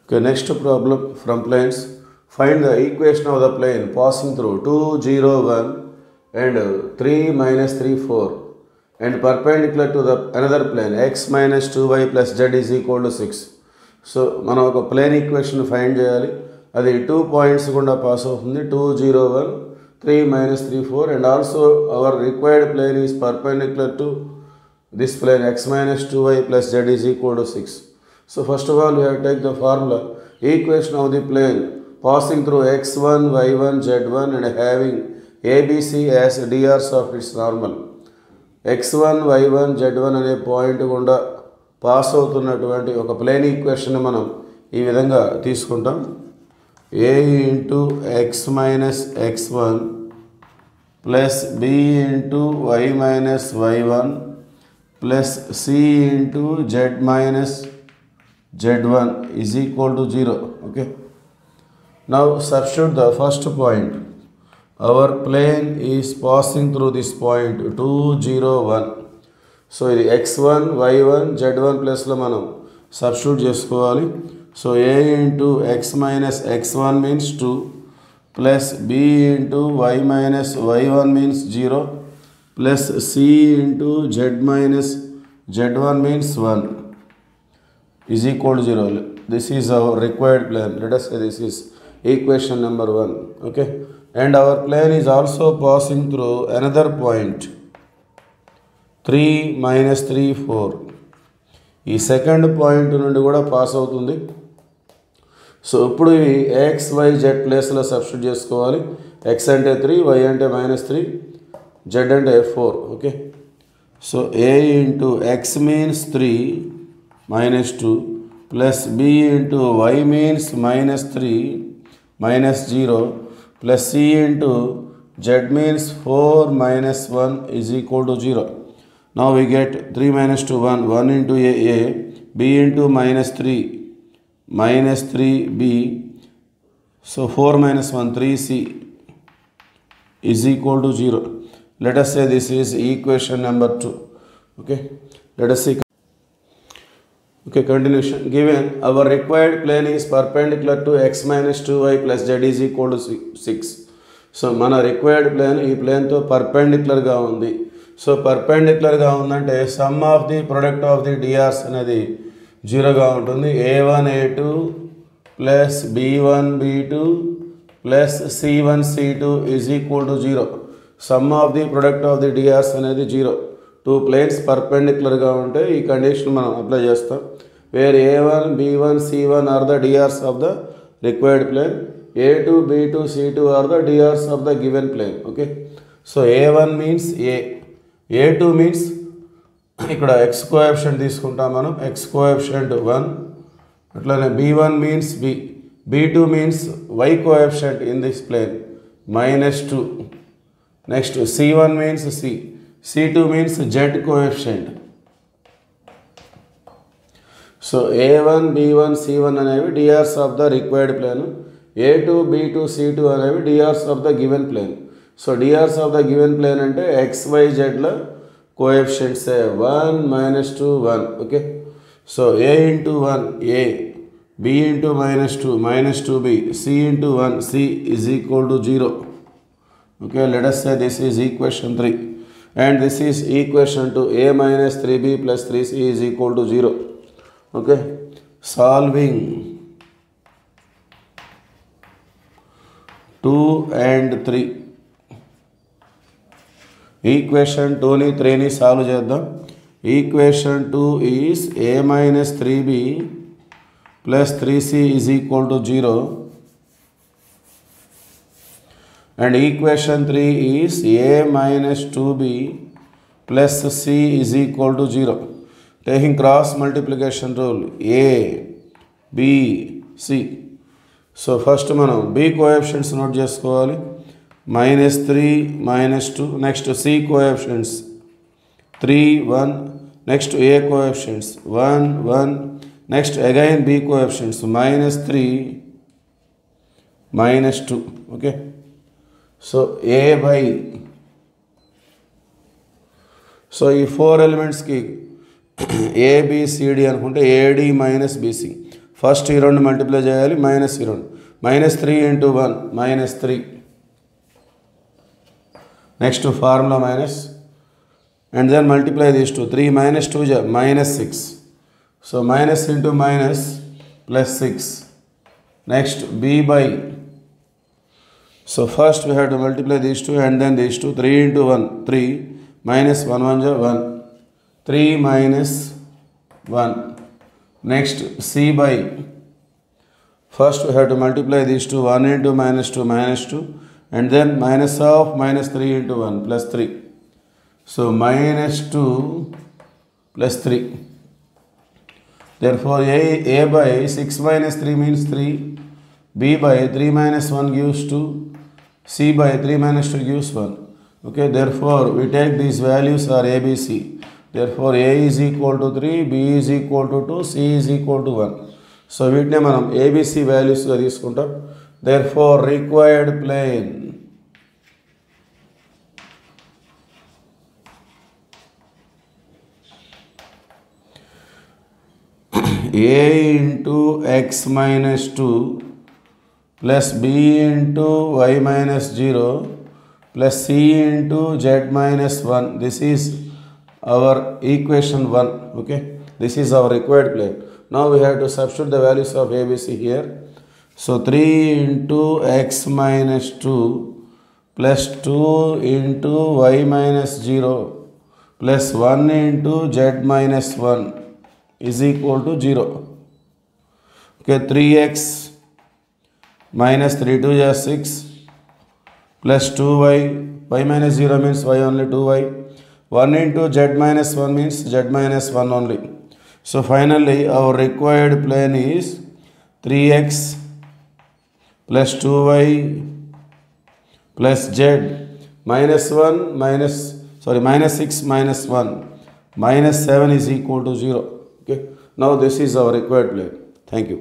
Okay, next problem from planes. Find the equation of the plane passing through 2, 0, 1 and 3, minus 3, 4 and perpendicular to the another plane x minus 2y plus z is equal to 6. So, మనం ఒక plane equation find చేయాలి. అది 2 points గుండా pass అవుతుంది. 2, 0, 1, 3, minus 3, 4 and also our required plane is perpendicular to this plane x minus 2y plus z is equal to 6. So first of all we have to take the formula equation of the plane passing through x1, y1, z1 and having ABC as drs of its normal. x1, y1, z1 అనే point గుండా pass అవుతున్నటువంటి ఒక plane equation మనం ఈ విధంగా తీసుకుంటాం. a into x minus x1 plus b into y minus y1 plus c into z minus z1 is equal to 0. Okay. Now substitute the first point. Our plane is passing through this point 2, 0, 1. So ఇది x1, y1, z1 plus లో మనం substitute చేసుకోవాలి. So a into x minus x1 means 2 plus b into y minus y1 means 0 plus c into z minus z1 means 1 is equal to 0. This is our required plane. Let us say this is equation number 1. Okay. And our plane is also passing through another point 3, minus 3, 4. ఈ second point నుండి కూడా pass అవుతుంది. So ఇప్పుడు ఇవి x, y, z ప్లేస్లో substitute చేసుకోవాలి. x అంటే 3, y అంటే minus 3, z అంటే 4. Okay. So a into x means 3 minus 2 plus b into y means minus 3 minus 0 plus c into z means 4 minus 1 is equal to 0. Now we get 3 minus 2 1 1 into a b into minus 3 minus 3b, so 4 minus 1 3c is equal to 0. Let us say this is equation number 2. Okay, let us see. Okay, continuation. Given our required plane is perpendicular to x minus 2y plus z is equal to 6. So మన required plane ఈ ప్లేన్తో పర్పెండిక్యులర్గా ఉంది. So పర్పెండిక్యులర్గా ఉందంటే some of the product of the DRs అనేది 0గా ఉంటుంది. a1 a2 plus b1 b2 plus c1 c2 is equal to 0. Some of the product of the DRs అనేది 0. 2 planes పర్పెండిక్యులర్గా ఉంటే ఈ condition మనం అప్లై చేస్తాం. Where a1 b1 c1 are the DRs of the required plane, a2 b2 c2 are the DRs of the given plane. Okay. So a1 means a, a2 means ఇక్కడ x coefficient తీసుకుంటాం మనం, x coefficient 1. అట్లానే b1 means b, b2 means y coefficient in this plane -2. Next c1 means c, c2 means z coefficient. So a1 b1 c1 అనేవి drs of the required plane, a2 b2 c2 అనేవి drs of the given plane. So drs of the given plane అంటే x y z ల coefficients 1 minus 2 1. Okay. So a into 1 a, b into minus 2 minus 2b, c into 1 c is equal to 0. Okay, let us say this is equation 3. And this is equation to a minus 3b plus 3c is equal to 0. Okay. Solving 2 and 3. Equation 2 ni 3 ni solve చేద్దాం. Equation 2 is a minus 3b plus 3c is equal to 0. And equation 3 is a minus 2b plus c is equal to 0. Taking cross multiplication rule, a, b, c. So first మనం b coefficients note చేసుకోవాలి. -3, -2. Next c coefficients 3, 1. Next a coefficients 1, 1. Next again b coefficients -3, -2. Okay. So a by, so ఈ 4 ఎలిమెంట్స్కి A B C D అనుకుంటే AD minus BC first ఈ రెండు multiply చేయాలి, minus ఈ రెండు, -3 × 1 -3. Next formula minus, and then multiply these two. 3 minus 2 is -6. So minus into minus plus 6. Next b by. So first we have to multiply these two and then these two. 3 into 1 3 minus 1 1 is 1. 3 minus 1. Next c by. First we have to multiply these two. 1 into -2 -2 and then minus of -3 into 1 plus 3. So -2 plus 3. Therefore a by 6 minus 3 means 3. B by 3 minus 1 gives 2. C by 3 minus 2 gives 1. Okay, therefore we take these values are A, B, C. Therefore A is equal to 3, B is equal to 2, C is equal to 1. So వీటినే మనం ABC values గా తీసుకుంటాం. Therefore required plane A into x minus 2 plus B into y minus 0 plus C into z minus 1. This is our equation 1. Okay, this is our required plane. Now we have to substitute the values of ABC here. So 3 into x minus 2 plus 2 into y minus 0 plus 1 into z minus 1 is equal to 0. Okay, 3x minus 3 2 is 6 plus 2y, y minus 0 means y only 2y, 1 into z minus 1 means z minus 1 only. So finally our required plane is 3x plus 2y plus z minus 1 minus 6 minus 1 minus 7 is equal to 0. Okay. Now this is our required plane. Thank you.